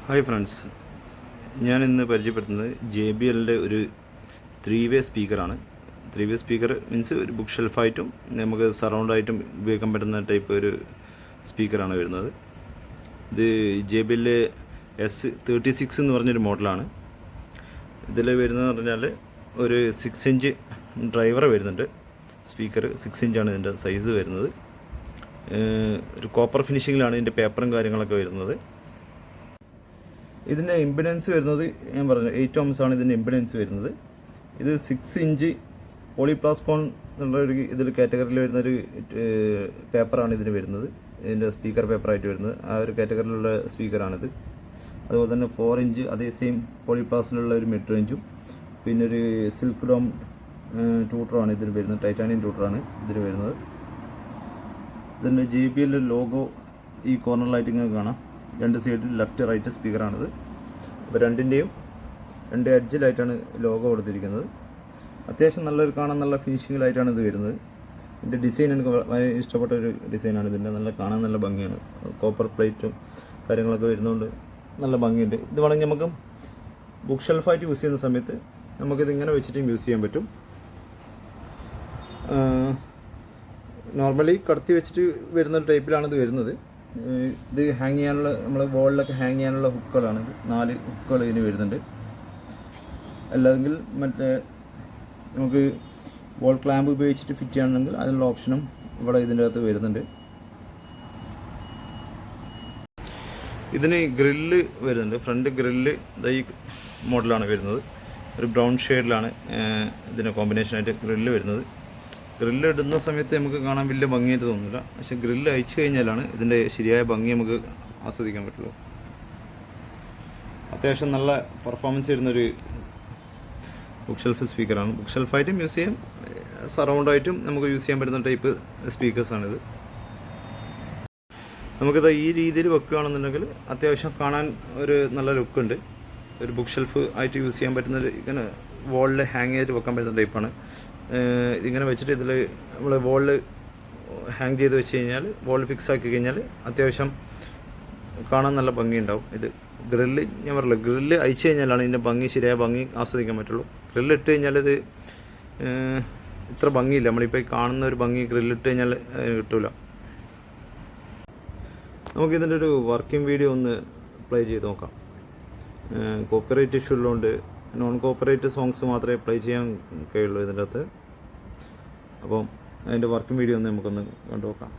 Hi friends, ഞാൻ ഇന്ന് പരിചയപ്പെടുത്തുന്നത് JBLൻ്റെ ഒരു 3-way സ്പീക്കറാണ്. 3-way സ്പീക്കർ മീൻസ് ഒരു ബുക്ക് ഷെൽഫായിട്ടും നമുക്ക് സറൗണ്ടായിട്ടും ഉപയോഗിക്കാൻ പറ്റുന്ന ടൈപ്പ് ഒരു സ്പീക്കറാണ് വരുന്നത്. ഇത് JBL S36 എന്ന് പറഞ്ഞൊരു മോഡലാണ്. ഇതിൽ വരുന്നതെന്ന് പറഞ്ഞാൽ ഒരു 6 ഇഞ്ച് ഡ്രൈവർ വരുന്നുണ്ട്. സ്പീക്കർ 6 ഇഞ്ചാണ് ഇതിൻ്റെ സൈസ് വരുന്നത്. ഒരു കോപ്പർ ഫിനിഷിങ്ങിലാണ് ഇതിൻ്റെ പേപ്പറും കാര്യങ്ങളൊക്കെ വരുന്നത്. ഇതിൻ്റെ ഇമ്പിഡൻസ് വരുന്നത് ഞാൻ പറഞ്ഞു 8 ohms ആണ് ഇതിൻ്റെ ഇമ്പിഡൻസ് വരുന്നത്. ഇത് 6 ഇഞ്ച് പോളിപ്ലാസ്കോൺ എന്നുള്ള ഒരു ഇതിൽ കാറ്റഗറിയിൽ വരുന്നൊരു പേപ്പറാണ് ഇതിന് വരുന്നത്. ഇതിൻ്റെ സ്പീക്കർ പേപ്പറായിട്ട് വരുന്നത് ആ ഒരു കാറ്റഗറിയിലുള്ള സ്പീക്കറാണിത്. അതുപോലെ തന്നെ 4 ഇഞ്ച് അതേ സെയിം പോളിപ്ലാസിലുള്ള ഒരു മിഡ് റേഞ്ചും പിന്നെ ഒരു സിൽക്ക് ഡോം ട്യൂട്ടറാണ് ഇതിന് വരുന്നത്. ടൈറ്റാനിയം ട്യൂട്ടറാണ് ഇതിന് വരുന്നത്. ഇതിൻ്റെ JBL ലോഗോ ഈ കോർണറിലായിട്ട് ഇങ്ങനെ കാണാം. 2 സൈഡിൽ ലെഫ്റ്റ് റൈറ്റ് സ്പീക്കറാണിത്. അപ്പോൾ രണ്ട് എഡ്ജിലായിട്ടാണ് ലോഗോ കൊടുത്തിരിക്കുന്നത്. അത്യാവശ്യം നല്ലൊരു കാണാൻ നല്ല ഫിനിഷിങ്ങിലായിട്ടാണ് ഇത് വരുന്നത്. ഇതിൻ്റെ ഡിസൈൻ എനിക്ക് വളരെ ഇഷ്ടപ്പെട്ട ഒരു ഡിസൈനാണ്. ഇതിൻ്റെ നല്ല കാണാൻ നല്ല ഭംഗിയാണ്. കോപ്പർ പ്ലേറ്റും കാര്യങ്ങളൊക്കെ വരുന്നതുകൊണ്ട് നല്ല ഭംഗിയുണ്ട്. ഇത് വേണമെങ്കിൽ നമുക്ക് ബുക്ക് ഷെൽഫായിട്ട് യൂസ് ചെയ്യുന്ന സമയത്ത് നമുക്കിത് ഇങ്ങനെ വെച്ചിട്ടും യൂസ് ചെയ്യാൻ പറ്റും. നോർമലി കടത്തി വെച്ചിട്ട് വരുന്ന ടൈപ്പിലാണ് ഇത് വരുന്നത്. ഇത് ഹാങ് ചെയ്യാനുള്ള നമ്മൾ വോളിലൊക്കെ ഹാങ് ചെയ്യാനുള്ള ഹുക്കുകളാണ്. 4 ഹുക്കുകൾ ഇതിന് വരുന്നുണ്ട്. അല്ലെങ്കിൽ മറ്റേ നമുക്ക് വോൾ ക്ലാമ്പ് ഉപയോഗിച്ചിട്ട് ഫിറ്റ് ചെയ്യണമെങ്കിൽ അതിനുള്ള ഓപ്ഷനും ഇവിടെ ഇതിൻ്റെ അകത്ത് വരുന്നുണ്ട്. ഇതിന് ഗ്രില്ല് വരുന്നുണ്ട്. ഫ്രണ്ട് ഗ്രില്ല് ഈ മോഡലാണ് വരുന്നത്. ഒരു ബ്രൗൺ ഷെയ്ഡിലാണ് ഇതിന് കോമ്പിനേഷനായിട്ട് ഗ്രില്ല് വരുന്നത്. ഗ്രില്ല് ഇടുന്ന സമയത്ത് നമുക്ക് കാണാൻ വലിയ ഭംഗിയായിട്ട് തോന്നില്ല. പക്ഷേ ഗ്രില്ല് അയച്ചു കഴിഞ്ഞാലാണ് ഇതിൻ്റെ ശരിയായ ഭംഗി നമുക്ക് ആസ്വദിക്കാൻ പറ്റുള്ളൂ. അത്യാവശ്യം നല്ല പെർഫോമൻസ് വരുന്നൊരു ബുക്ക് ഷെൽഫ് സ്പീക്കറാണ്. ബുക്ക് ഷെൽഫായിട്ടും യൂസ് ചെയ്യാം, സറൗണ്ടായിട്ടും നമുക്ക് യൂസ് ചെയ്യാൻ പറ്റുന്ന ടൈപ്പ് സ്പീക്കേഴ്സാണിത്. നമുക്കിത് ഈ രീതിയിൽ വെക്കുകയാണെന്നുണ്ടെങ്കിൽ അത്യാവശ്യം കാണാൻ ഒരു നല്ല ലുക്കുണ്ട്. ഒരു ബുക്ക് ഷെൽഫ് ആയിട്ട് യൂസ് ചെയ്യാൻ പറ്റുന്ന ഇങ്ങനെ വോളിൽ ഹാങ് ചെയ്ത് വെക്കാൻ പറ്റുന്ന ടൈപ്പാണ്. ഇതിങ്ങനെ വെച്ചിട്ട് ഇതിൽ നമ്മൾ വോളിൽ ഹാങ് ചെയ്ത് വെച്ച് കഴിഞ്ഞാൽ വോളിൽ ഫിക്സ് ആക്കി കഴിഞ്ഞാൽ അത്യാവശ്യം കാണാൻ നല്ല ഭംഗി ഉണ്ടാവും. ഇത് ഗ്രില്ല് ഞാൻ പറഞ്ഞില്ല, ഗ്രില്ല് അയച്ചു കഴിഞ്ഞാലാണ് ഇതിൻ്റെ ഭംഗി ശരിയായ ഭംഗി ആസ്വദിക്കാൻ പറ്റുള്ളൂ. ഗ്രില്ല് ഇട്ട് കഴിഞ്ഞാൽ ഇത് ഇത്ര ഭംഗിയില്ല. നമ്മളിപ്പോൾ കാണുന്ന ഒരു ഭംഗി ഗ്രില്ലിട്ട് കഴിഞ്ഞാൽ കിട്ടില്ല. നമുക്കിതിൻ്റെ ഒരു വർക്കിംഗ് വീഡിയോ ഒന്ന് പ്ലേ ചെയ്ത് നോക്കാം. കോപ്പിറൈറ്റ് ഇഷ്യൂ ഉള്ളതുകൊണ്ട് നോൺ കോപ്പറേറ്റ് സോങ്സ് മാത്രമേ പ്ലേ ചെയ്യാൻ കഴിയുള്ളൂ ഇതിൻ്റെ അകത്ത്. അപ്പം അതിൻ്റെ വർക്കിംഗ് വീഡിയോ ഒന്ന് നമുക്കൊന്ന് കണ്ടു നോക്കാം.